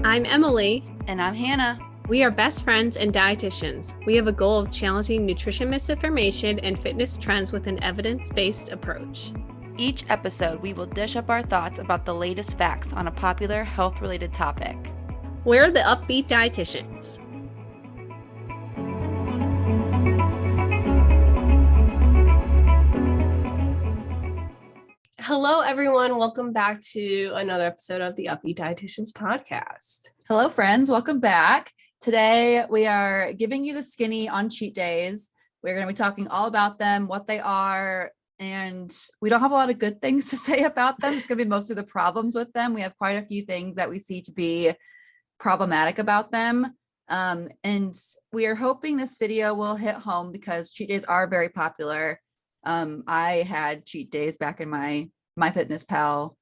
I'm Emily. And I'm Hannah. We are best friends and dietitians. We have a goal of challenging nutrition misinformation and fitness trends with an evidence-based approach. Each episode, we will dish up our thoughts about the latest facts on a popular health-related topic. We're the Up-Beet Dietitians. Hello, everyone. Welcome back to another episode of the Up-Beet Dietitians podcast. Hello, friends. Welcome back. Today, we are giving you the skinny on cheat days. We're going to be talking all about them, what they are, and we don't have a lot of good things to say about them. It's going to be mostly the problems with them. We have quite a few things that we see to be problematic about them. And we are hoping this video will hit home because cheat days are very popular. I had cheat days back in my MyFitnessPal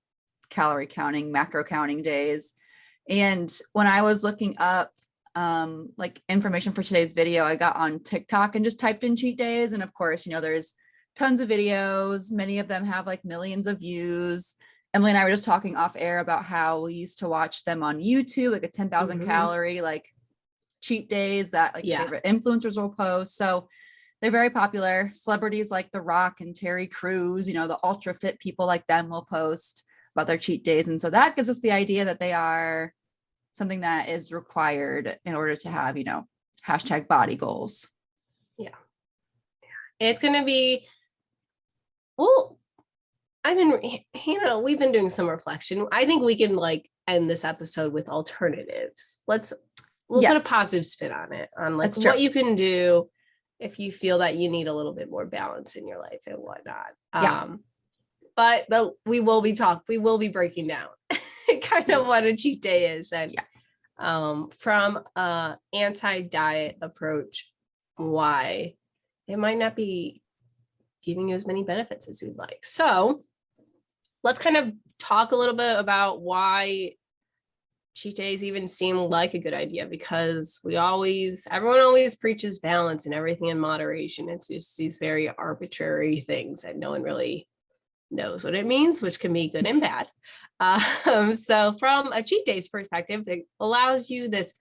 calorie counting, macro counting days. And when I was looking up like information for today's video, I got on TikTok and just typed in cheat days. And of course, there's tons of videos. Many of them have like millions of views. Emily and I were just talking off air about how we used to watch them on YouTube, like a 10,000 calorie, like cheat days that like favorite influencers will post. So they're very popular. Celebrities like The Rock and Terry Crews, the ultra fit people like them will post about their cheat days. And so that gives us the idea that they are something that is required in order to have, hashtag body goals. Yeah. It's going to be, well, Hannah, we've been doing some reflection. I think we can end this episode with alternatives. We'll put a positive spin on it, on what you can do if you feel that you need a little bit more balance in your life and whatnot. But we will be breaking down kind of what a cheat day is, and from a anti-diet approach, why it might not be giving you as many benefits as you'd like. So let's kind of talk a little bit about why cheat days even seem like a good idea, because everyone always preaches balance and everything in moderation. It's just these very arbitrary things that no one really knows what it means, which can be good and bad. So from a cheat day's perspective, it allows you this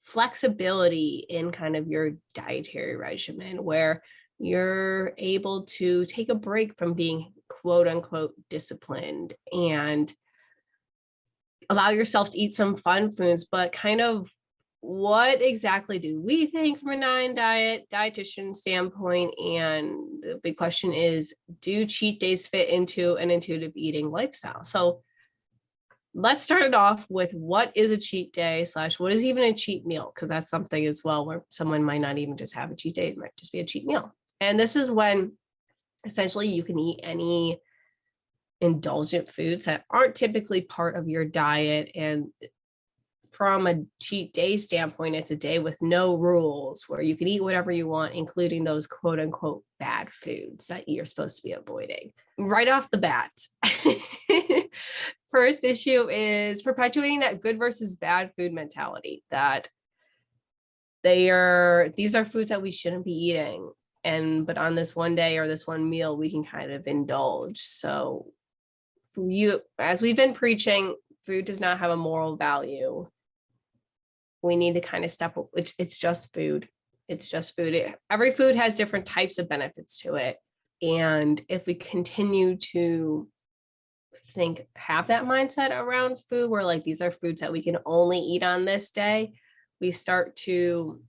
flexibility in kind of your dietary regimen where you're able to take a break from being quote unquote disciplined and allow yourself to eat some fun foods. But kind of what exactly do we think from a dietitian standpoint? And the big question is, do cheat days fit into an intuitive eating lifestyle? So let's start it off with what is a cheat day / what is even a cheat meal? Because that's something as well where someone might not even just have a cheat day, it might just be a cheat meal. And this is when essentially you can eat any indulgent foods that aren't typically part of your diet. And from a cheat day standpoint, it's a day with no rules where you can eat whatever you want, including those quote unquote bad foods that you're supposed to be avoiding. Right off the bat, first issue is perpetuating that good versus bad food mentality, that these are foods that we shouldn't be eating. But on this one day or this one meal, we can kind of indulge. So as we've been preaching, food does not have a moral value. We need to kind of step up. It's just food. It's just food. Every food has different types of benefits to it. And if we continue to have that mindset around food, where these are foods that we can only eat on this day, we start to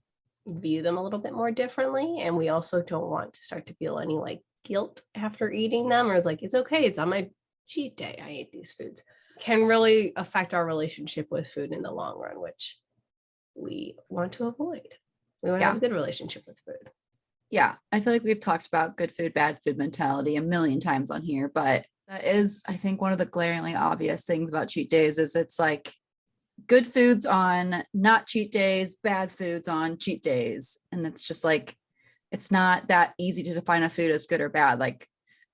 view them a little bit more differently. And we also don't want to start to feel any guilt after eating them, or it's okay, it's on my cheat day, I ate these foods. Can really affect our relationship with food in the long run, which we want to avoid. We want to have a good relationship with food. Yeah, I feel like we've talked about good food, bad food mentality a million times on here, but that is, I think, one of the glaringly obvious things about cheat days is it's good foods on not cheat days, bad foods on cheat days. And it's just it's not that easy to define a food as good or bad.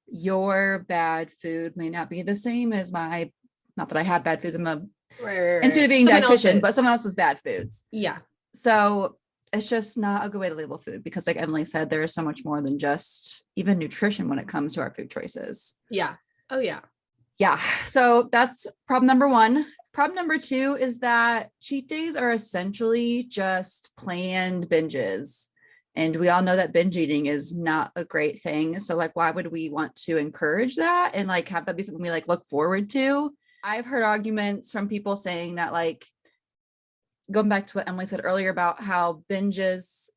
Your bad food may not be the same as not that I have bad foods. I'm a intuitive eating dietitian, but someone else's bad foods. Yeah. So it's just not a good way to label food, because like Emily said, there is so much more than just even nutrition when it comes to our food choices. Yeah. Oh yeah. Yeah. So that's problem number one. Problem number 2 is that cheat days are essentially just planned binges. And we all know that binge eating is not a great thing. So like, why would we want to encourage that and like have that be something we like look forward to? I've heard arguments from people saying that, like, going back to what Emily said earlier about how binges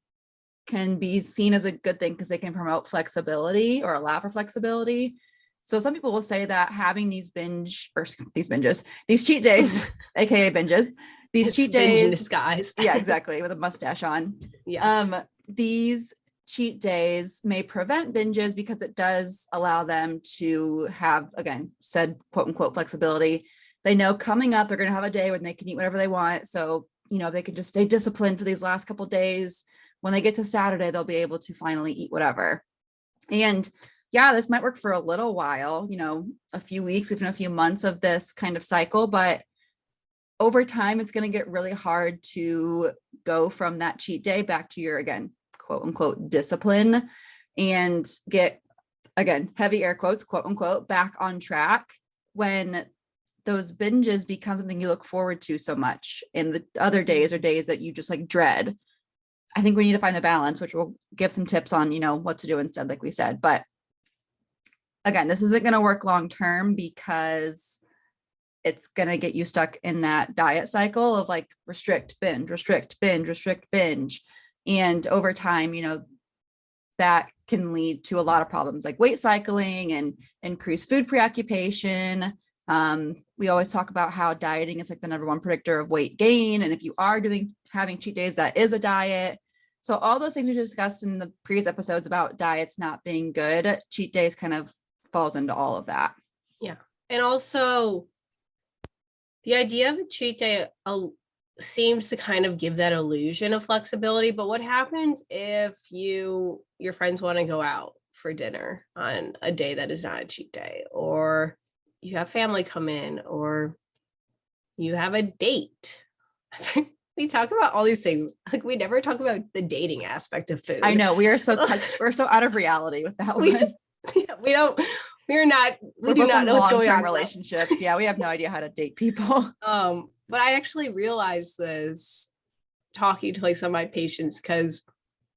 can be seen as a good thing because they can promote flexibility or allow for flexibility. So some people will say that having these cheat days, aka binges, these It's cheat binge in days, disguise. yeah, exactly, with a mustache on. Yeah. These cheat days may prevent binges because it does allow them to have, again, said quote unquote flexibility. They know coming up, they're going to have a day when they can eat whatever they want. So, they can just stay disciplined for these last couple of days. When they get to Saturday, they'll be able to finally eat whatever. And yeah, this might work for a little while, a few weeks, even a few months of this kind of cycle, but over time, it's going to get really hard to go from that cheat day back to your, again, quote unquote, discipline and get, again, heavy air quotes, quote unquote, back on track when those binges become something you look forward to so much. And the other days are days that you just like dread. I think we need to find the balance, which we'll give some tips on, what to do instead, like we said. But again, this isn't going to work long term because it's going to get you stuck in that diet cycle of like restrict, binge, restrict, binge, restrict, binge. And over time, that can lead to a lot of problems like weight cycling and increased food preoccupation. We always talk about how dieting is like the number one predictor of weight gain. And if you are having cheat days, that is a diet. So all those things we discussed in the previous episodes about diets not being good, cheat days kind of falls into all of that. Yeah. And also the idea of a cheat day seems to kind of give that illusion of flexibility. But what happens if your friends want to go out for dinner on a day that is not a cheat day, or you have family come in, or you have a date? We talk about all these things. Like we never talk about the dating aspect of food. I know we're so out of reality with that one. We're do not know what's going on. Relationships. Yeah. We have no idea how to date people. But I actually realized this talking to like some of my patients because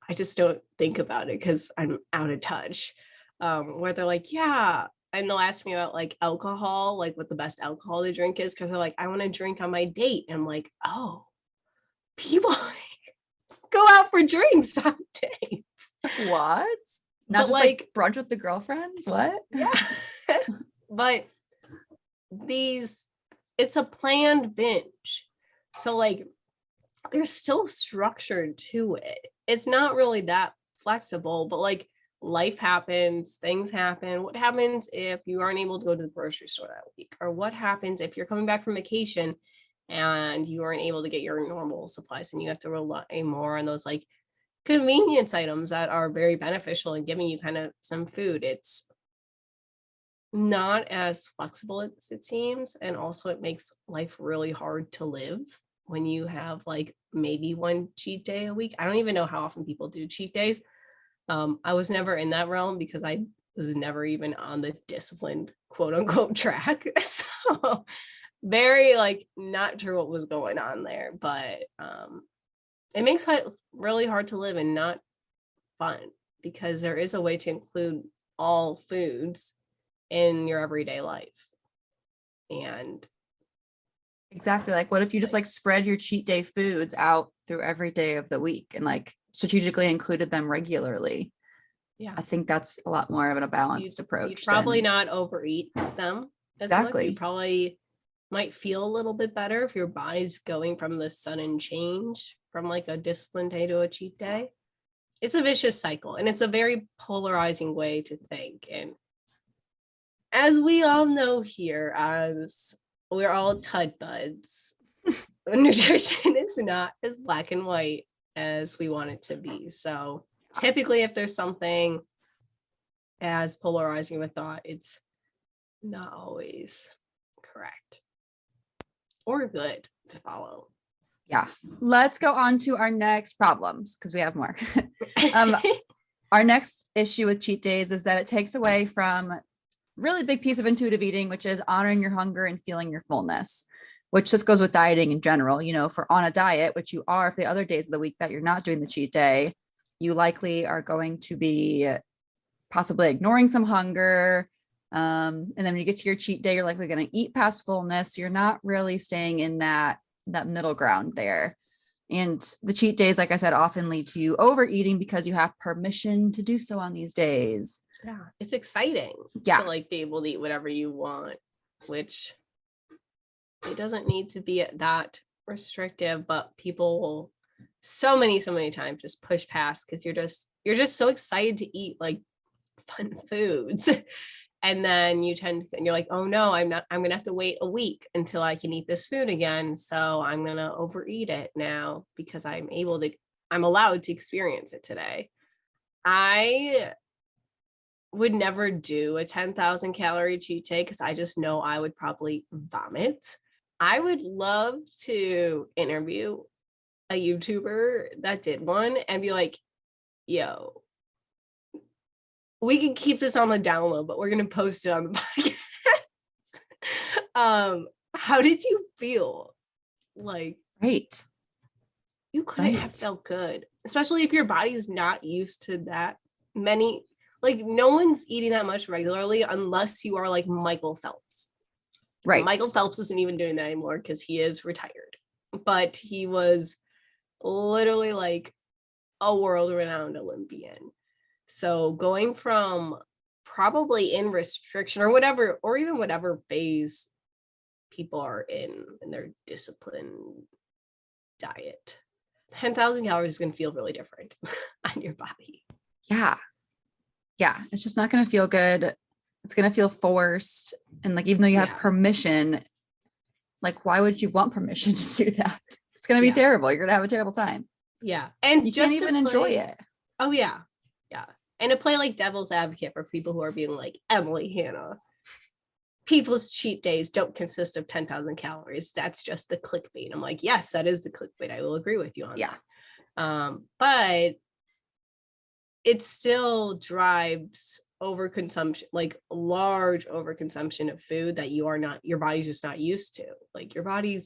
I just don't think about it because I'm out of touch. Where they're like, yeah. And they'll ask me about like alcohol, like what the best alcohol to drink is. Cause they're like, I want to drink on my date. And I'm like, oh, people go out for drinks on dates. What? Not just like brunch with the girlfriends? What? Yeah. But it's a planned binge. So like there's still structure to it. It's not really that flexible, but like life happens, things happen. What happens if you aren't able to go to the grocery store that week? Or what happens if you're coming back from vacation and you aren't able to get your normal supplies and you have to rely more on those like convenience items that are very beneficial in giving you kind of some food? It's not as flexible as it seems. And also it makes life really hard to live when you have like maybe one cheat day a week. I don't even know how often people do cheat days. I was never in that realm because I was never even on the disciplined quote unquote track. So very like not sure what was going on there, but it makes it really hard to live and not fun because there is a way to include all foods in your everyday life. And exactly, like what if you just like spread your cheat day foods out through every day of the week and like strategically included them regularly? Yeah, I think that's a lot more of a balanced approach. You'd probably not overeat them as exactly much. You probably might feel a little bit better if your body's going from the sudden change from like a disciplined day to a cheat day. It's a vicious cycle and it's a very polarizing way to think. And as we all know here, as we're all Tud buds, nutrition is not as black and white as we want it to be. So typically if there's something as polarizing with thought, it's not always correct or good to follow. Yeah. Let's go on to our next problems because we have more. Our next issue with cheat days is that it takes away from really big piece of intuitive eating, which is honoring your hunger and feeling your fullness. which just goes with dieting in general. If we're on a diet, which you are, for the other days of the week that you're not doing the cheat day, you likely are going to be possibly ignoring some hunger. And then when you get to your cheat day, you're likely going to eat past fullness. You're not really staying in that middle ground there. And the cheat days, like I said, often lead to overeating because you have permission to do so on these days. Yeah, it's exciting to like be able to eat whatever you want, which it doesn't need to be that restrictive, but people will so many times just push past because you're just so excited to eat like fun foods. And then you're like, oh no, I'm gonna have to wait a week until I can eat this food again. So I'm gonna overeat it now because I'm allowed to experience it today. I would never do a 10,000 calorie cheat day because I just know I would probably vomit. I would love to interview a YouTuber that did one and be like, yo, we can keep this on the download, but we're going to post it on the podcast. How did you feel? Like, right. You couldn't have felt good, especially if your body's not used to that many. Like, no one's eating that much regularly unless you are like Michael Phelps. Right. Michael Phelps isn't even doing that anymore because he is retired. But he was literally like a world-renowned Olympian. So going from probably in restriction or whatever, or even whatever phase people are in their discipline diet, 10,000 calories is going to feel really different on your body. Yeah. It's just not going to feel good. It's going to feel forced. And like, even though you have permission, like, why would you want permission to do that? It's going to be terrible. You're going to have a terrible time. Yeah. And you can't even enjoy it. Oh yeah. Yeah. And to play like devil's advocate for people who are being like, Emily, Hannah, people's cheat days don't consist of 10,000 calories. That's just the clickbait. I'm like, yes, that is the clickbait. I will agree with you on that. But it still drives overconsumption, like large overconsumption of food that your body's just not used to. Like your body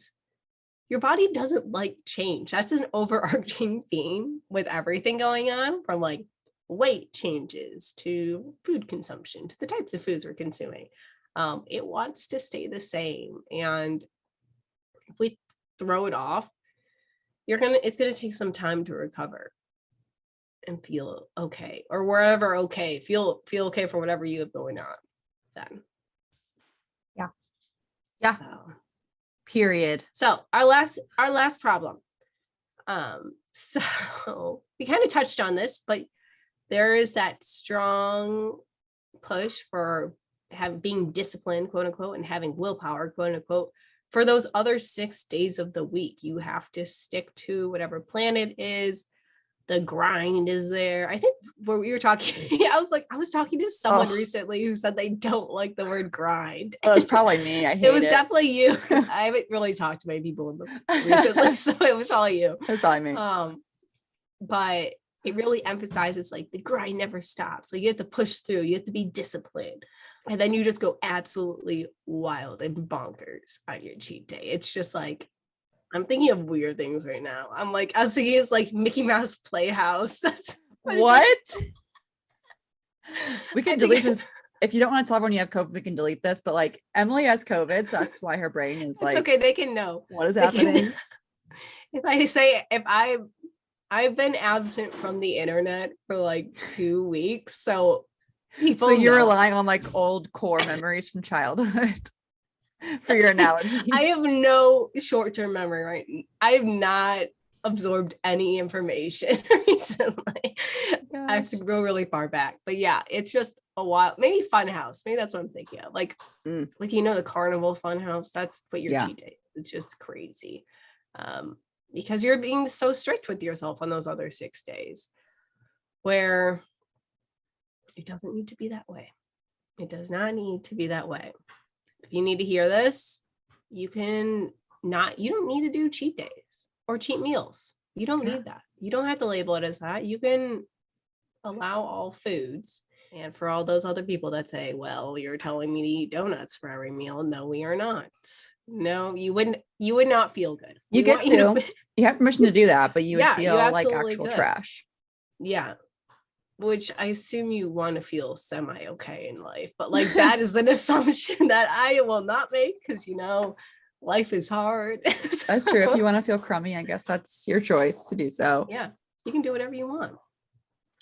doesn't like change. That's an overarching theme with everything going on, from like weight changes to food consumption to the types of foods we're consuming. It wants to stay the same. And if we throw it off, it's gonna take some time to recover and feel okay, or wherever okay, feel okay for whatever you have going on then. Yeah. Period. So our last problem. So we kind of touched on this, but there is that strong push for being disciplined, quote unquote, and having willpower, quote unquote, for those other 6 days of the week. You have to stick to whatever plan it is. The grind is there. I think where we were talking, I was talking to someone recently who said they don't like the word grind. Well, it was probably me. It was definitely you. I haven't really talked to many people recently, so it was probably you. It was probably me. But it really emphasizes like the grind never stops. So you have to push through. You have to be disciplined, and then you just go absolutely wild and bonkers on your cheat day. It's just like, I'm thinking of weird things right now. I was thinking it's like Mickey Mouse Playhouse. That's what? We can delete this. If you don't want to tell everyone you have COVID, we can delete this. But like, Emily has COVID, so that's why her brain is like, okay, they can know what is happening. I've been absent from the internet for like 2 weeks, so people. So you're relying on like old core memories from childhood for your analogy. I have no short-term memory, right? I have not absorbed any information recently. I have to go really far back. But yeah, it's just a while. Maybe Funhouse. Maybe that's what I'm thinking of. Like the Carnival Funhouse. That's what your cheat day. It's just crazy. Because you're being so strict with yourself on those other 6 days, where it doesn't need to be that way. It does not need to be that way. If you need to hear this, you don't need to do cheat days or cheat meals. You don't need that. You don't have to label it as that. You can allow all foods And for all those other people that say, well, you're telling me to eat donuts for every meal. No, we are not. No, you would not feel good. You We get want you to. You have permission to do that, but you would Yeah, you feel like absolutely actual could. trash. Yeah. Which I assume you want to feel semi okay in life, but like that is an assumption that I will not make because life is hard. That's true. If you want to feel crummy, I guess that's your choice to do so. Yeah, you can do whatever you want.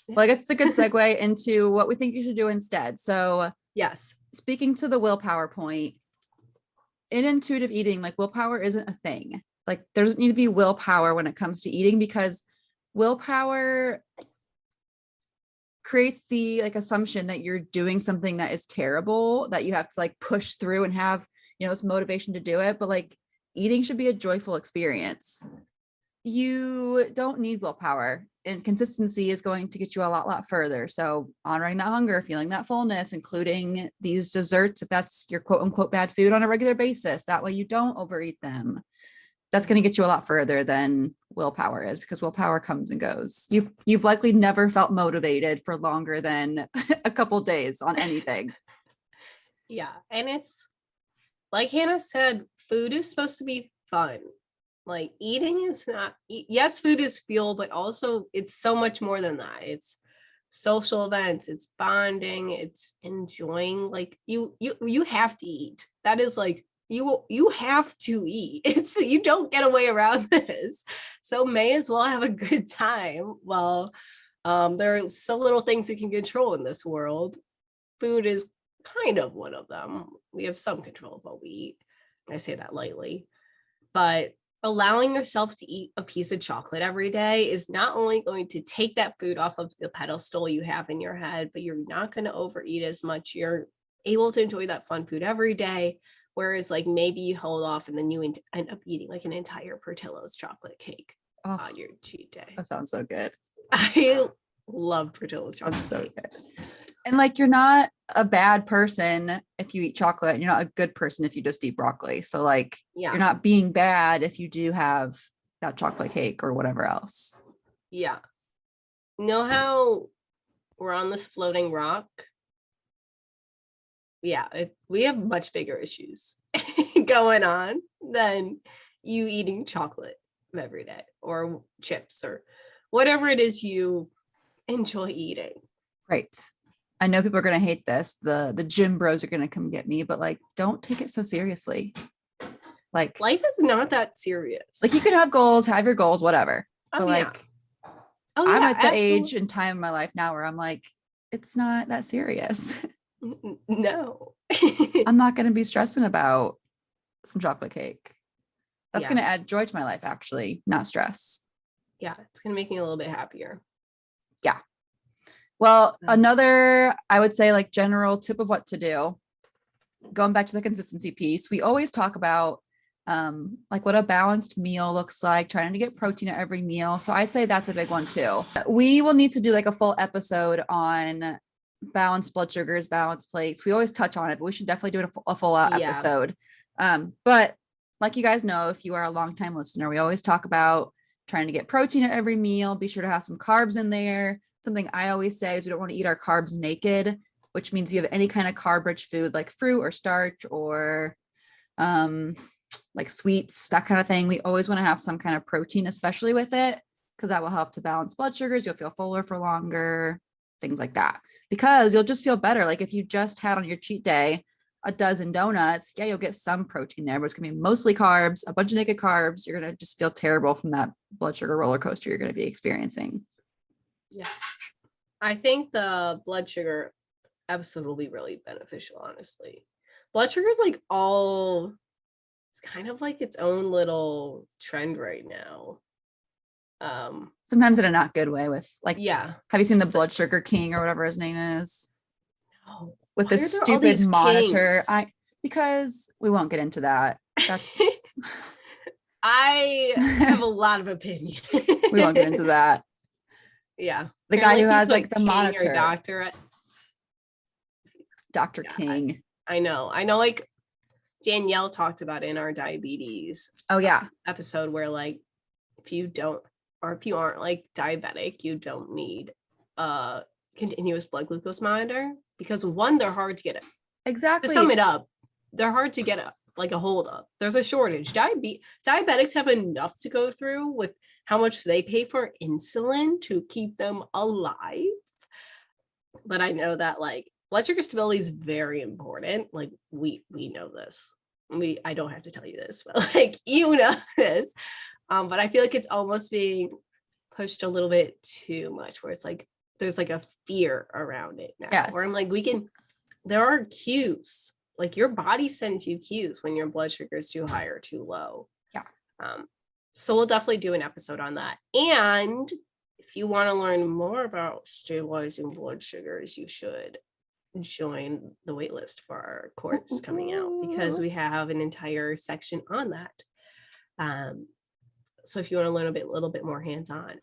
Well, I guess it's a good segue into what we think you should do instead. So, Yes. speaking to the willpower point, in intuitive eating, like willpower isn't a thing. Like there doesn't need to be willpower when it comes to eating because willpower creates the like assumption that you're doing something that is terrible, that you have to like push through and have, this motivation to do it. But like eating should be a joyful experience. You don't need willpower, and consistency is going to get you a lot further. So honoring that hunger, feeling that fullness, including these desserts, if that's your quote unquote bad food, on a regular basis, that way you don't overeat them. That's going to get you a lot further than willpower is, because willpower comes and goes. You've likely never felt motivated for longer than a couple days on anything. Yeah. And it's like Hannah said, food is supposed to be fun. Like eating is not, yes, food is fuel, but also it's so much more than that. It's social events, it's bonding, it's enjoying, like you have to eat. That is like, you have to eat. It's, you don't get away around this. So may as well have a good time. Well, there are so little things we can control in this world. Food is kind of one of them. We have some control of what we eat. I say that lightly, but allowing yourself to eat a piece of chocolate every day is not only going to take that food off of the pedestal you have in your head, but you're not going to overeat as much. You're able to enjoy that fun food every day. Whereas like maybe you hold off and then you end up eating like an entire Portillo's chocolate cake on your cheat day. That sounds so good. I love Portillo's chocolate That's so cake. good. And like, you're not a bad person if you eat chocolate, and you're not a good person if you just eat broccoli. So like, you're not being bad if you do have that chocolate cake or whatever else. Yeah. Know how we're on this floating rock? Yeah, we have much bigger issues going on than you eating chocolate every day or chips or whatever it is you enjoy eating. Right. I know people are going to hate this. The gym bros are going to come get me, but like, don't take it so seriously. Like, life is not that serious. Like, you can have goals, have your goals, whatever. But like, I'm at the age and time in my life now where I'm like, it's not that serious. No. I'm not going to be stressing about some chocolate cake. That's going to add joy to my life, actually, not stress. Yeah, it's going to make me a little bit happier. Yeah. Well, another, I would say, like, general tip of what to do, going back to the consistency piece, we always talk about like what a balanced meal looks like, trying to get protein at every meal. So I'd say that's a big one too. We will need to do like a full episode on balanced blood sugars, balanced plates. We always touch on it, but we should definitely do a full episode. But like you guys know, if you are a longtime listener, we always talk about trying to get protein at every meal. Be sure to have some carbs in there. Something I always say is we don't want to eat our carbs naked, which means you have any kind of carb-rich food like fruit or starch or like sweets, that kind of thing. We always want to have some kind of protein, especially with it, because that will help to balance blood sugars. You'll feel fuller for longer, things like that, because you'll just feel better. Like if you just had on your cheat day a dozen donuts, yeah, you'll get some protein there, but it's gonna be mostly carbs, a bunch of naked carbs. You're gonna just feel terrible from that blood sugar roller coaster you're gonna be experiencing. Yeah, I think the blood sugar episode will be really beneficial, honestly. Blood sugar is like it's kind of like its own little trend right now. Sometimes in a not good way, with like, yeah. Have you seen the Blood Sugar King or whatever his name is? No. With this stupid monitor. Because we won't get into that. That's I have a lot of opinion. We won't get into that. Yeah. The guy who has like the monitor. Dr. King. I know like Danielle talked about in our diabetes episode, where like if you aren't like diabetic, you don't need continuous blood glucose monitor because one, they're hard to get. Exactly. To sum it up, they're hard to get a hold of. There's a shortage. Diabetics have enough to go through with how much they pay for insulin to keep them alive. But I know that like blood sugar stability is very important. Like we know this. I don't have to tell you this, but like you know this. But I feel like it's almost being pushed a little bit too much, where it's like there's like a fear around it now. Yes. Where I'm like, there are cues. Like your body sends you cues when your blood sugar is too high or too low. Yeah. So we'll definitely do an episode on that. And if you want to learn more about stabilizing blood sugars, you should join the waitlist for our course coming out because we have an entire section on that. So if you want to learn a little bit more hands-on,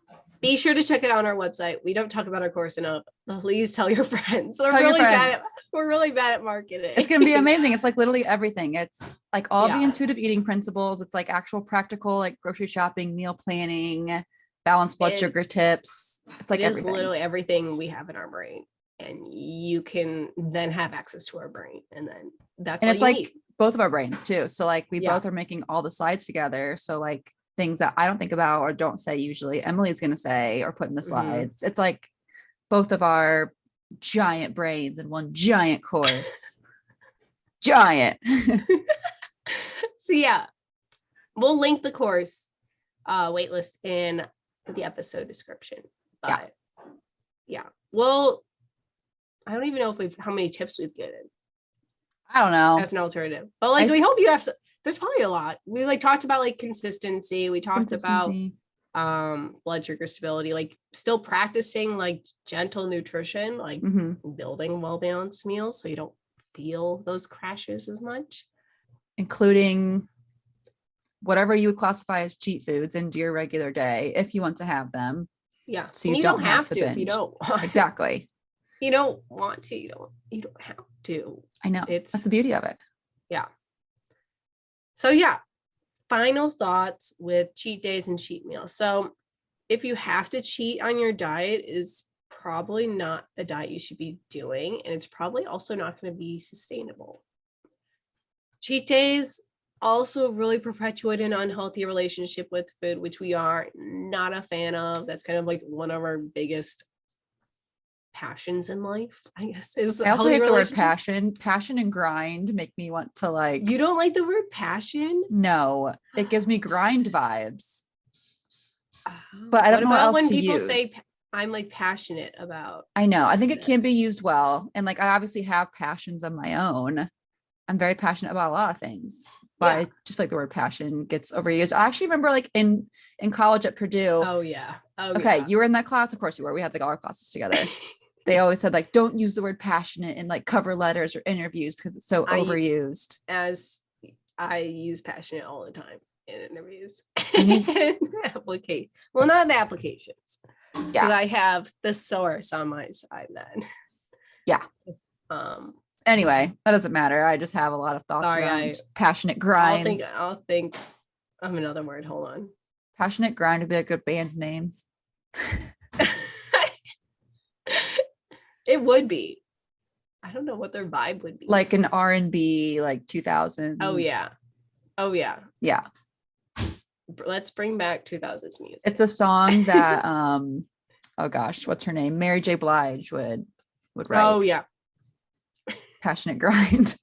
be sure to check it out on our website. We don't talk about our course enough. Please tell your friends. We're really bad at marketing. It's going to be amazing. It's like literally everything. It's like all the intuitive eating principles. It's like actual practical, like grocery shopping, meal planning, balanced blood sugar tips. It's like everything. Literally everything we have in our brain. And you can then have access to our brain. And then that's it's like need. Both of our brains too. So like we both are making all the slides together. So like things that I don't think about or don't say usually Emily's going to say or put in the slides. Mm-hmm. It's like both of our giant brains in one giant course. Giant. So yeah, we'll link the course waitlist in the episode description. But yeah. Well, I don't even know how many tips we've given. I don't know. As an alternative. But like we hope you have there's probably a lot. We like talked about like consistency. We talked about blood sugar stability, like still practicing like gentle nutrition, like building well-balanced meals so you don't feel those crashes as much. Including whatever you would classify as cheat foods into your regular day if you want to have them. Yeah. So you don't have to binge. If you don't want exactly. You don't want to, you don't have to. I know. That's the beauty of it. Yeah. So yeah, final thoughts with cheat days and cheat meals. So if you have to cheat on your diet, is probably not a diet you should be doing. And it's probably also not going to be sustainable. Cheat days also really perpetuate an unhealthy relationship with food, which we are not a fan of. That's kind of like one of our biggest passions in life, I guess. I also hate the word passion. Passion and grind make me want to like. You don't like the word passion? No, it gives me grind vibes. But I don't know what else when to people use. Say I'm like passionate about. I know. I think it can be used well, and like I obviously have passions of my own. I'm very passionate about a lot of things, but I just like the word passion gets overused. I actually remember like in college at Purdue. Oh yeah. Okay, you were in that class. Of course you were. We had like all our classes together. They always said like, don't use the word passionate in like cover letters or interviews because it's so overused. As I use passionate all the time in interviews. Well, not the applications. Yeah. I have the source on my side then. Yeah. Anyway, that doesn't matter. I just have a lot of thoughts around passionate grinds. I'll think of another word. Hold on. Passionate grind would be a good band name. It would be. I don't know what their vibe would be. Like an R&B, like 2000s. Oh yeah. Yeah. Let's bring back 2000s music. It's a song that oh gosh, what's her name? Mary J. Blige would write. Oh yeah. Passionate grind.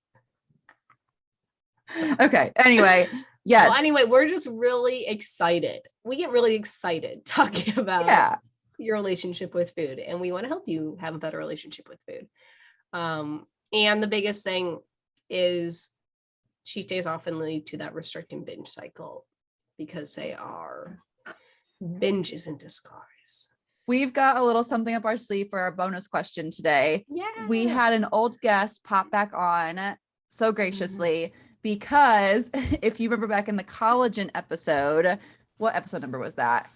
Okay. Anyway, yes. Well, anyway, we're just really excited. We get really excited talking about your relationship with food, and we want to help you have a better relationship with food. And the biggest thing is cheat days often lead to that restricting binge cycle because they are binges in disguise. We've got a little something up our sleeve for our bonus question today. Yeah. We had an old guest pop back on so graciously because if you remember back in the collagen episode, what episode number was that?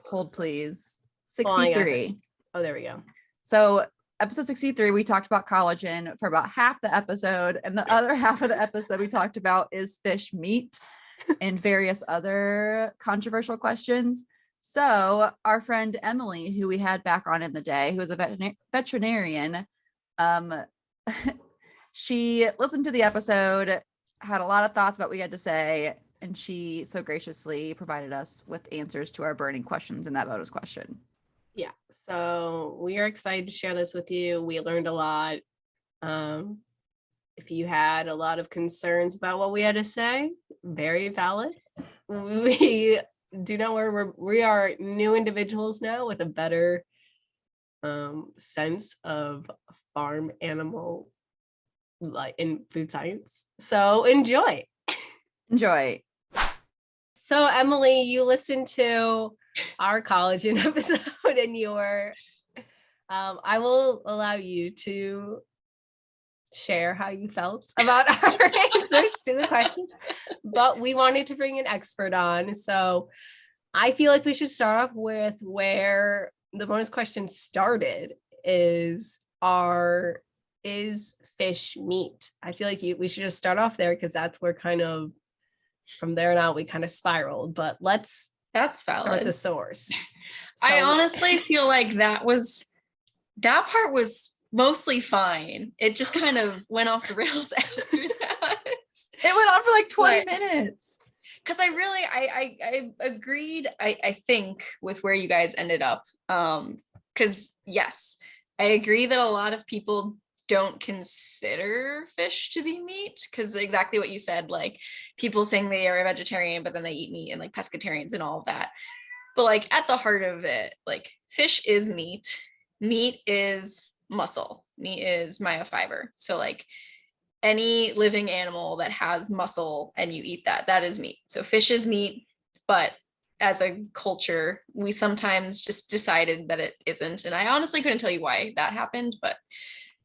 Hold please. 63. Oh, there we go. So episode 63, we talked about collagen for about half the episode, and the other half of the episode we talked about is fish meat and various other controversial questions. So our friend Emily, who we had back on in the day, who was a veterinarian, she listened to the episode, had a lot of thoughts about what we had to say, and she so graciously provided us with answers to our burning questions in that bonus question. Yeah, so we are excited to share this with you. We learned a lot. If you had a lot of concerns about what we had to say, very valid. We do know where we are new individuals now with a better sense of farm animal like in food science. So enjoy. So Emily, you listened to our collagen episode and I will allow you to share how you felt about our answers to the questions, but we wanted to bring an expert on. So I feel like we should start off with where the bonus question started is fish meat? I feel like we should just start off there because that's where kind of from there on out we kind of spiraled, but let's That's start valid. the source. I honestly feel like that part was mostly fine. It just kind of went off the rails after that. It went on for like 20 minutes. Because I agreed, I think, with where you guys ended up. Because yes, I agree that a lot of people don't consider fish to be meat, because exactly what you said, like people saying they are a vegetarian, but then they eat meat, and like pescatarians and all of that. But like at the heart of it, like fish is meat. Meat is muscle. Meat is myofiber. So like any living animal that has muscle and you eat that, that is meat. So fish is meat, but as a culture, we sometimes just decided that it isn't. And I honestly couldn't tell you why that happened, but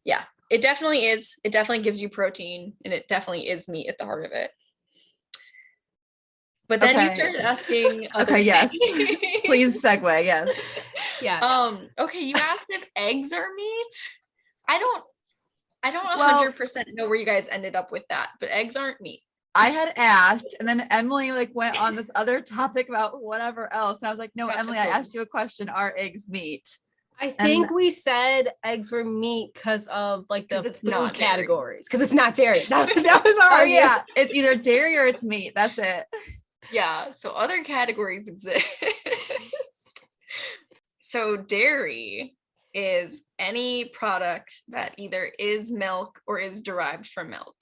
yeah, it definitely is. It definitely gives you protein, and it definitely is meat at the heart of it. But then you started asking other yes. things. Please segue, yes. Yeah. Okay, you asked if eggs are meat. I don't Well, 100% know where you guys ended up with that, but eggs aren't meat. I had asked, and then Emily like went on this other topic about whatever else. And I was like, no, Emily, I asked you a question. Are eggs meat? I think we said eggs were meat because of like the food categories, because it's not dairy. That was our argument. Yeah, it's either dairy or it's meat. That's it. Yeah, so other categories exist. So dairy is any product that either is milk or is derived from milk.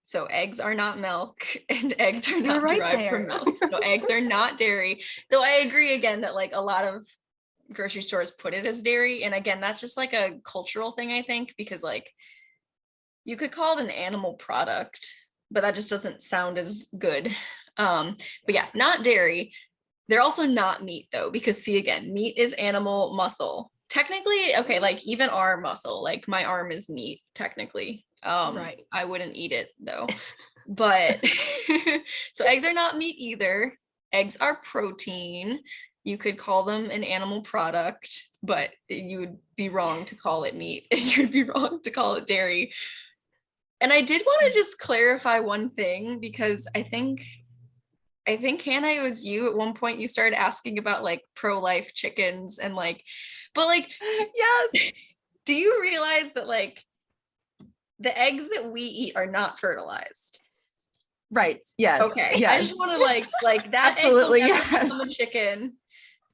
So eggs are not milk, and eggs are not derived from milk. So eggs are not dairy. Though I agree again that like a lot of grocery stores put it as dairy. And again, that's just like a cultural thing, I think, because like you could call it an animal product, but that just doesn't sound as good. But yeah, not dairy. They're also not meat though, because see, again, meat is animal muscle. Technically, okay, like even our muscle, like my arm is meat, technically. Right. I wouldn't eat it though. But so eggs are not meat either. Eggs are protein. You could call them an animal product, but you would be wrong to call it meat, and you'd be wrong to call it dairy. And I did want to just clarify one thing, because I think Hannah, it was you at one point, you started asking about like pro-life chickens and like, but like, yes. Do you realize that like the eggs that we eat are not fertilized? Right. Yes. Okay. Yes. I just want to like that. Absolutely. Egg will Yes. never become a chicken.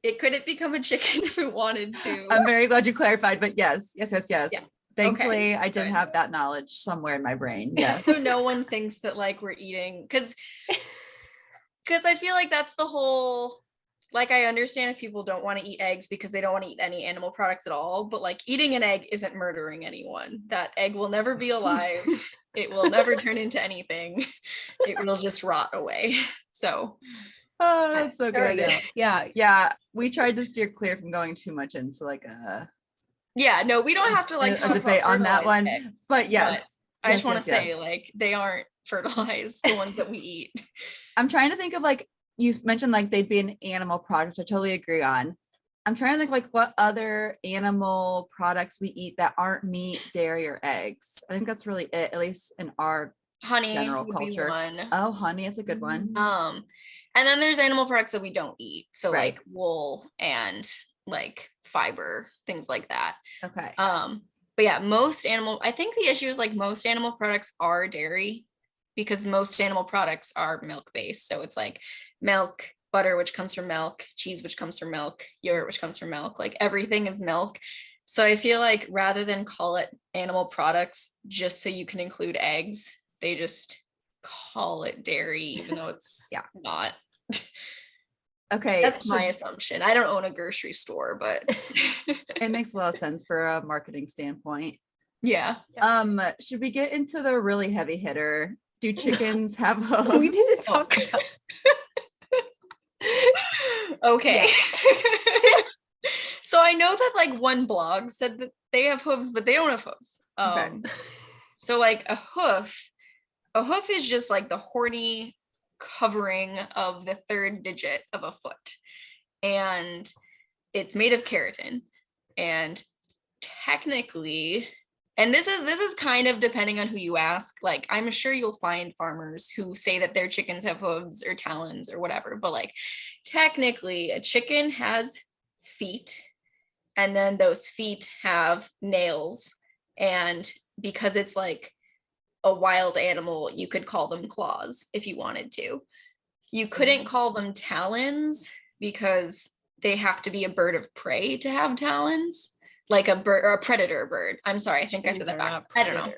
It couldn't become a chicken if it wanted to. I'm very glad you clarified, but yes. Yeah. Thankfully, okay. I did have that knowledge somewhere in my brain. Yes. So no one thinks that like we're eating, because I feel like that's the whole, like, I understand if people don't want to eat eggs because they don't want to eat any animal products at all, but like eating an egg isn't murdering anyone. That egg will never be alive. It will never turn into anything. It will just rot away. So that's so good. Yeah. We tried to steer clear from going too much into like a no, we don't have to like a debate on that one. Eggs, but yes, but I just want to say like they aren't fertilized, the ones that we eat. I'm trying to think of like, you mentioned like they'd be an animal product, which I totally agree on. I'm trying to think like what other animal products we eat that aren't meat, dairy, or eggs. I think that's really it, at least in our honey general would be culture. one. Oh, honey is a good one. And then there's animal products that we don't eat. So Right. like wool and like fiber, things like that. Okay. But yeah, I think the issue is like most animal products are dairy because most animal products are milk based. So it's like milk, butter, which comes from milk, cheese, which comes from milk, yogurt, which comes from milk, like everything is milk. So I feel like rather than call it animal products, just so you can include eggs, they just call it dairy, even though it's Yeah. not. Okay. That's my assumption. I don't own a grocery store, but It makes a lot of sense for a marketing standpoint. yeah. Should we get into the really heavy hitter? Do chickens have hooves? We need to talk about. Okay. So I know that like one blog said that they have hooves, but they don't have hooves. Okay. So like a hoof is just like the horny covering of the third digit of a foot. And it's made of keratin. And technically, and this is kind of depending on who you ask. Like, I'm sure you'll find farmers who say that their chickens have hooves or talons or whatever, but like technically a chicken has feet, and then those feet have nails. And because it's like a wild animal, you could call them claws if you wanted to. You couldn't call them talons because they have to be a bird of prey to have talons. Like a bird or a predator bird. I'm sorry, I think I said that back. I don't know.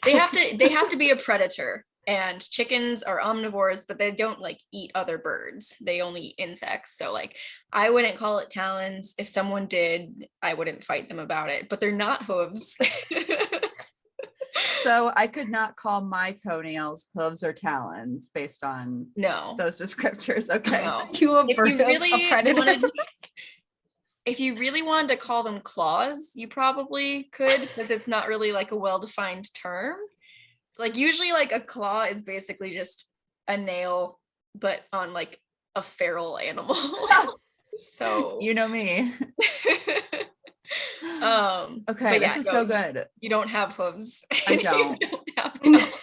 They have to be a predator, and chickens are omnivores, but they don't like eat other birds. They only eat insects. So like I wouldn't call it talons. If someone did, I wouldn't fight them about it, but they're not hooves. So I could not call my toenails hooves or talons based on No. those descriptors. Okay. No. You a If bird, you really a predator. if you really wanted to call them claws, you probably could, because it's not really like a well-defined term. Like usually like a claw is basically just a nail, but on like a feral animal. So You know me. but Okay, yeah, this is so good. You don't have hooves. I don't. You don't have talons.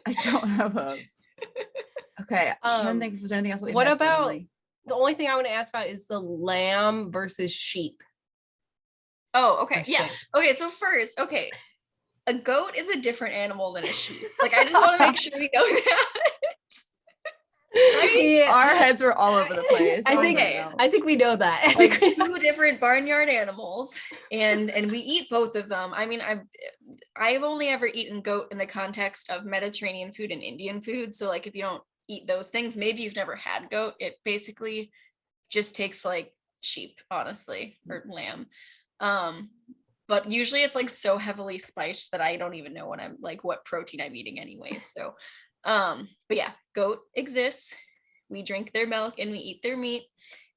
I don't have hooves. Okay, I'm trying to think if there's anything else we What missed, about Emily. the only thing I want to ask about is the lamb versus sheep. Oh, okay. Yeah. question. Okay, so first, okay. A goat is a different animal than a sheep. Like I just want to make sure we know that. Right? Yeah. Our heads were all over the place. I think Okay. I think we know that. I Like think we know- two different barnyard animals, and we eat both of them. I mean, I've only ever eaten goat in the context of Mediterranean food and Indian food. So like if you don't eat those things, maybe you've never had goat. It basically just tastes like sheep, honestly, or lamb. But usually it's like so heavily spiced that I don't even know what protein I'm eating anyways. So but yeah, goat exists. We drink their milk and we eat their meat.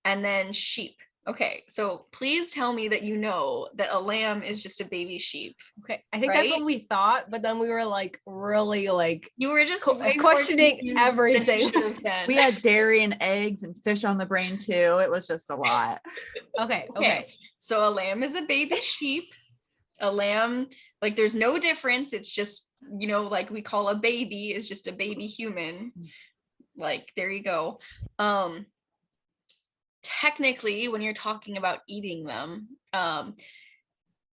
And then sheep. Okay, so please tell me that you know that a lamb is just a baby sheep. Okay, I think that's Right? what we thought, but then we were like really like You were just Co- way more questioning confused than you everything. should have been. We had dairy and eggs and fish on the brain too. It was just a lot. okay. Okay, so a lamb is a baby sheep. A lamb, like there's no difference. It's just, like we call a baby is just a baby human. Like, there you go. Technically, when you're talking about eating them,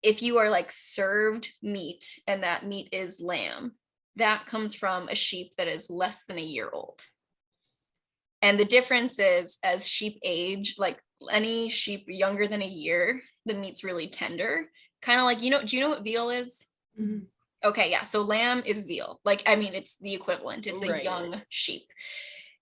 if you are like served meat and that meat is lamb, that comes from a sheep that is less than a year old. And the difference is as sheep age, like any sheep younger than a year, the meat's really tender. Kind of like, do you know what veal is? Mhm. Okay, yeah. So lamb is veal. Like, I mean, it's the equivalent. It's a Right. young sheep.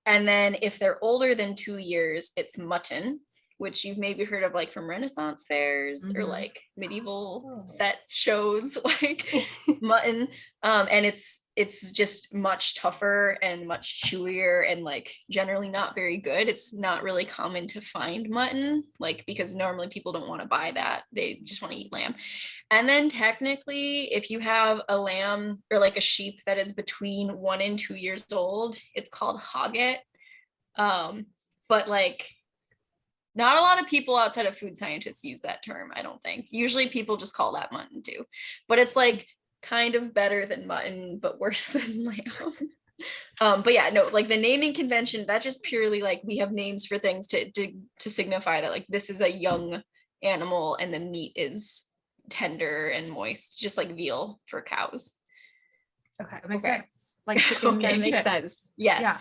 And then if they're older than 2 years, it's mutton, which you've maybe heard of like from Renaissance fairs or Mhm. like medieval Oh. set shows, like mutton. And it's just much tougher and much chewier and like generally not very good. It's not really common to find mutton, like because normally people don't want to buy that. They just want to eat lamb. And then technically, if you have a lamb or like a sheep that is between 1 and 2 years old, it's called hogget. But like not a lot of people outside of food scientists use that term, I don't think. Usually people just call that mutton too. But it's like kind of better than mutton, but worse than lamb. But yeah, no, like the naming convention, that's just purely like we have names for things to signify that like this is a young animal and the meat is tender and moist, just like veal for cows. Okay. That makes Okay. sense. Like chicken Okay, and makes chicks. sense. Yes. Yeah.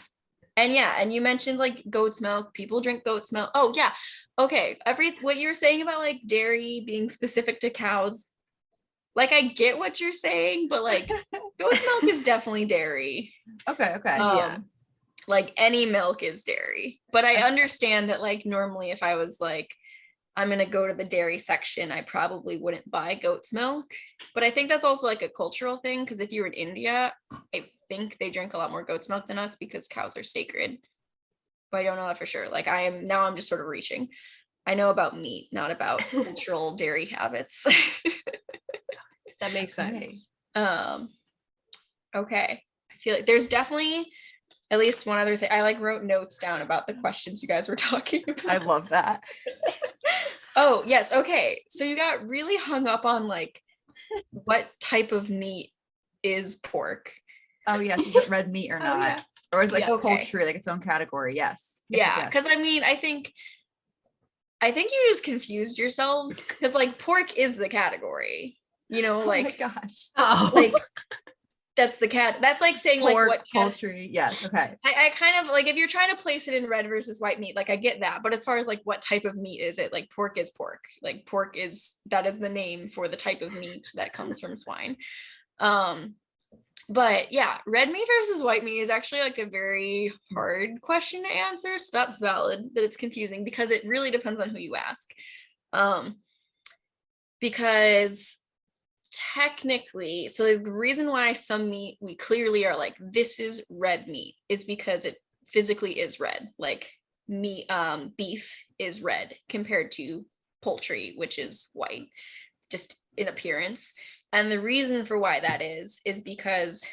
And you mentioned like goat's milk. People drink goat's milk. Oh yeah. Okay. What you're saying about like dairy being specific to cows, like I get what you're saying, but like goat's milk is definitely dairy. Okay. Yeah. Like any milk is dairy. But I Okay. understand that like normally if I was like, I'm gonna go to the dairy section, I probably wouldn't buy goat's milk. But I think that's also like a cultural thing, because if you're in India, I think they drink a lot more goat's milk than us because cows are sacred. But I don't know that for sure. Like I'm just sort of reaching. I know about meat, not about cultural dairy habits. That makes Okay. sense. Okay. I feel like there's definitely at least one other thing. I like wrote notes down about the questions you guys were talking about. I love that. Oh, yes. Okay. So you got really hung up on like what type of meat is pork? Oh yes, is it red meat or Oh, not? yeah. Or is it like Yeah, okay. poultry, like its own category? Yes. Yeah, because I mean, I think you just confused yourselves because like pork is the category, you know, Oh my like gosh. Oh, like that's the cat. That's like saying Pork, like what poultry. Yes. Okay. I kind of like if you're trying to place it in red versus white meat, like I get that. But as far as like what type of meat is it, like pork is pork. Like pork is that is the name for the type of meat that comes from swine. But yeah, red meat versus white meat is actually like a very hard question to answer. So that's valid that it's confusing because it really depends on who you ask. Because technically, so the reason why some meat we clearly are like this is red meat is because it physically is red. Like meat, beef is red compared to poultry, which is white, just in appearance. And the reason for why that is because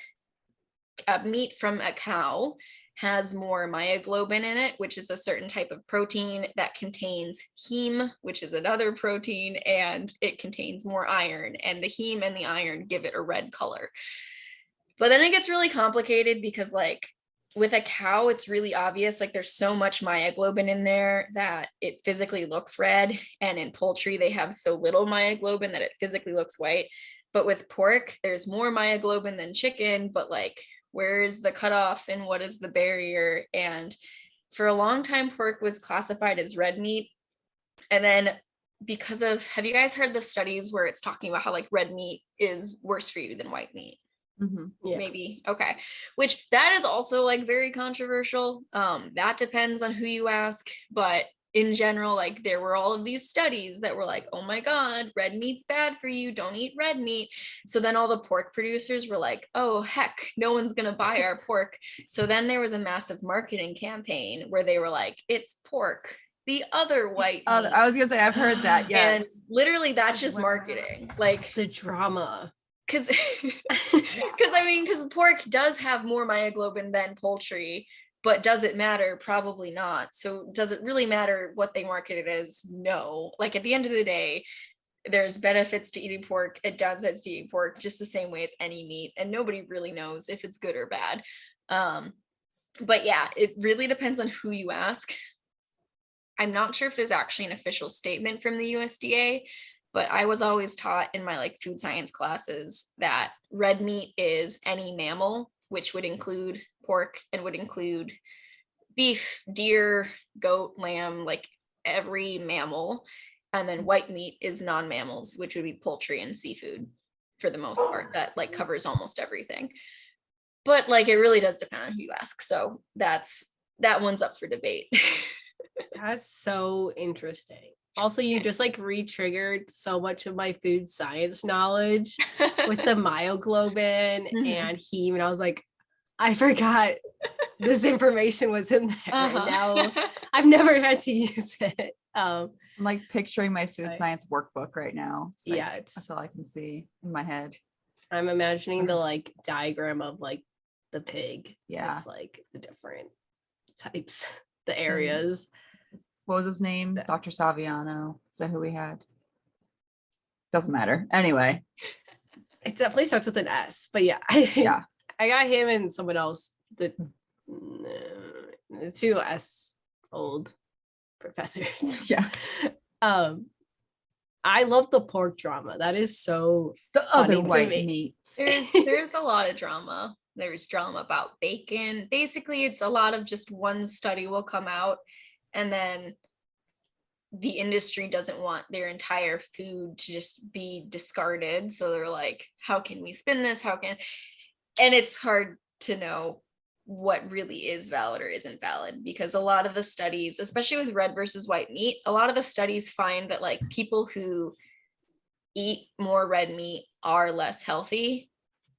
meat from a cow has more myoglobin in it, which is a certain type of protein that contains heme, which is another protein, and it contains more iron. And the heme and the iron give it a red color. But then it gets really complicated because like with a cow, it's really obvious, like there's so much myoglobin in there that it physically looks red. And in poultry, they have so little myoglobin that it physically looks white. But with pork, there's more myoglobin than chicken, but like, where is the cutoff and what is the barrier? And for a long time, pork was classified as red meat. And then because of, have you guys heard the studies where it's talking about how like red meat is worse for you than white meat? Mm-hmm. yeah. Maybe. Okay. Which that is also like very controversial. That depends on who you ask, but in general, like there were all of these studies that were like, oh my God, red meat's bad for you. Don't eat red meat. So then all the pork producers were like, oh heck, no one's going to buy our pork. So then there was a massive marketing campaign where they were like, it's pork, the other white meat. I was gonna say I've heard that. Yes. And literally that's just Wow. marketing. Like The drama. because pork does have more myoglobin than poultry, but does it matter? Probably not. So does it really matter what they market it as? No. Like at the end of the day, there's benefits to eating pork and downsides to eating pork just the same way as any meat, and nobody really knows if it's good or bad. But yeah, it really depends on who you ask. I'm not sure if there's actually an official statement from the USDA, but I was always taught in my like food science classes that red meat is any mammal, which would include pork and would include beef, deer, goat, lamb, like every mammal. And then white meat is non-mammals, which would be poultry and seafood for the most part. That like covers almost everything. But like it really does depend on who you ask. So that one's up for debate. That's so interesting. Also, you just like re-triggered so much of my food science knowledge with the myoglobin and heme. And I was like, I forgot this information was in there. And now I've never had to use it. I'm like picturing my food Right. science workbook right now. It's like, Yeah, that's all I can see in my head. I'm imagining the like diagram of like the pig. Yeah. It's like the different types, the areas. What was his name? Dr. Saviano. Is that who we had? Doesn't matter. Anyway. It definitely starts with an S, but yeah. Yeah. I got him and someone else, the two S old professors. Yeah. I love the pork drama. That is so The other funny to white me. meat. There's a lot of drama. There's drama about bacon. Basically, it's a lot of just one study will come out, and then the industry doesn't want their entire food to just be discarded. So they're like, how can we spin this? And it's hard to know what really is valid or isn't valid, because a lot of the studies, especially with red versus white meat, a lot of the studies find that like people who eat more red meat are less healthy,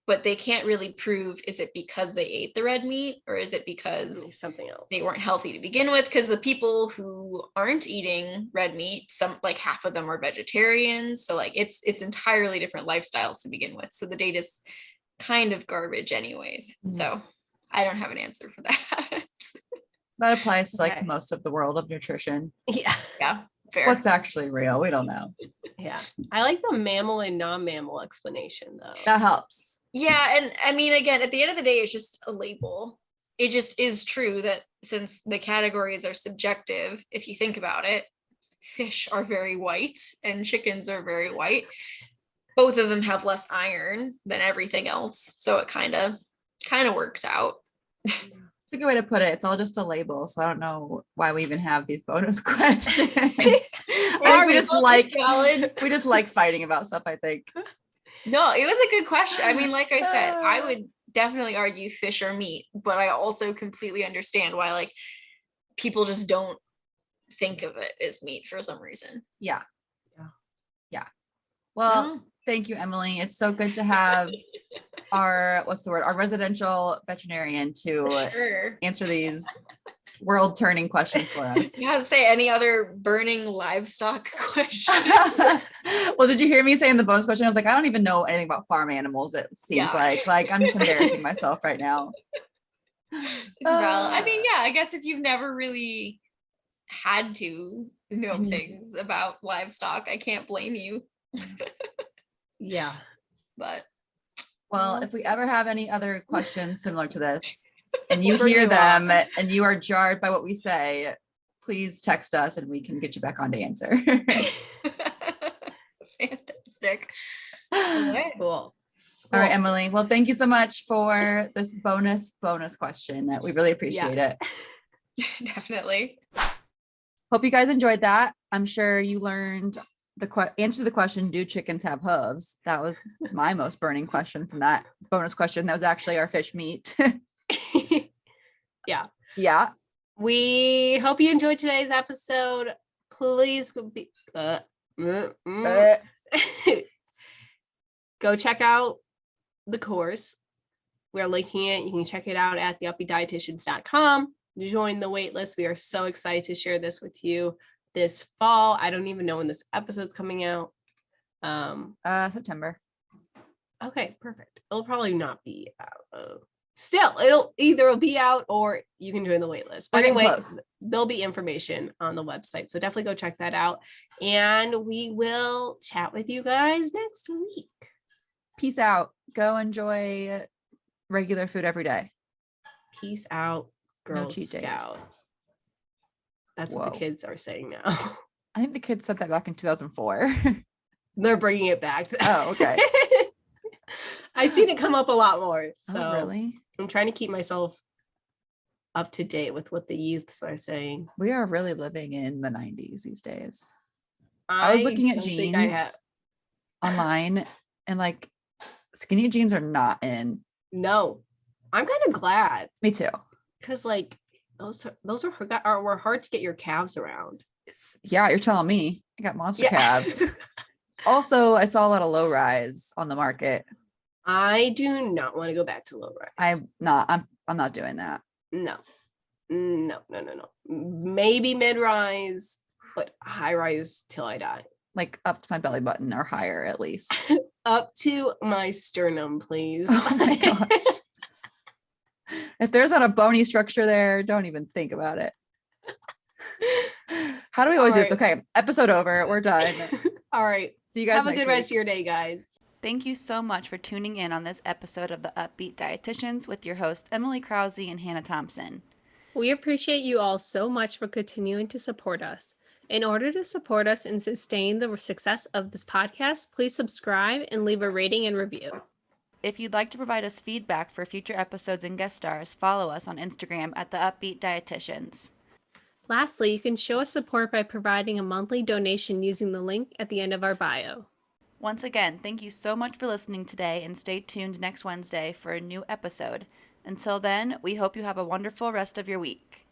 but they can't really prove, is it because they ate the red meat or is it because something else they weren't healthy to begin with? Because the people who aren't eating red meat, some like half of them are vegetarians, so like it's entirely different lifestyles to begin with, so the data's kind of garbage anyways. So I don't have an answer for that. That applies to like Okay. most of the world of nutrition. Yeah. Fair. What's actually real? We don't know. Yeah. I like the mammal and non-mammal explanation though. That helps. Yeah, and I mean, again, at the end of the day, it's just a label. It just is true that since the categories are subjective, if you think about it, fish are very white and chickens are very white. Both of them have less iron than everything else, so it kind of works out. It's a good way to put it. It's all just a label. So I don't know why we even have these bonus questions. I think we just like fighting about stuff, I think. No, it was a good question. I mean, like I said, I would definitely argue fish or meat, but I also completely understand why like people just don't think of it as meat for some reason. Yeah. Well, thank you, Emily. It's so good to have our residential veterinarian to Sure. answer these world turning questions for us. You have to say any other burning livestock question. Well, did you hear me saying the bonus question? I was like, I don't even know anything about farm animals. It seems Yeah. like I'm just embarrassing myself right now. It's valid. I mean, yeah, I guess if you've never really had to know things about livestock, I can't blame you. Yeah. But Well, if we ever have any other questions similar to this and you Bring hear you them on. and you are jarred by what we say, please text us and we can get you back on to answer. fantastic. All right. Cool. All right, Emily. Well, thank you so much for this bonus question. We really appreciate it. Definitely. Hope you guys enjoyed that. I'm sure you learned the answer to the question, do chickens have hooves? That was my most burning question from that bonus question. That was actually our fish meat. Yeah. Yeah. We hope you enjoyed today's episode. Please go check out the course. We're linking it. You can check it out at the upbeetdietitians.com. Join the wait list. We are so excited to share this with you this fall. I don't even know when this episode's coming out. September. Okay, perfect. It'll probably not be out. Still, it'll either be out or you can join the wait list. But We're getting anyway, close. there'll be information on the website. So definitely go check that out. And we will chat with you guys next week. Peace out. Go enjoy regular food every day. Peace out, Girl No cheat days. Scout. That's what Whoa. the kids are saying now. I think the kids said that back in 2004. They're bringing it back. Oh, okay. I've seen it come up a lot more. So Oh, really? I'm trying to keep myself up to date with what the youths are saying. We are really living in the 90s these days. I was looking at don't think I have- jeans online and like skinny jeans are not in. No, I'm kind of glad Me too. because like those were hard to get your calves around. Yeah, you're telling me. I got monster Yeah. calves. Also, I saw a lot of low rise on the market. I do not want to go back to low rise. I'm not doing that. No. Maybe mid rise, but high rise till I die. Like up to my belly button or higher at least. Up to my sternum, please. Oh my gosh. If there's not a bony structure there, don't even think about it. How do we always do this? All Okay, episode over. We're done. All right. See you guys Have a next good week. rest of your day, guys. Thank you so much for tuning in on this episode of the Up-Beet Dietitians with your hosts Emily Krause and Hannah Thompson. We appreciate you all so much for continuing to support us. In order to support us and sustain the success of this podcast, please subscribe and leave a rating and review. If you'd like to provide us feedback for future episodes and guest stars, follow us on Instagram at the Up-Beet Dietitians. Lastly, you can show us support by providing a monthly donation using the link at the end of our bio. Once again, thank you so much for listening today, and stay tuned next Wednesday for a new episode. Until then, we hope you have a wonderful rest of your week.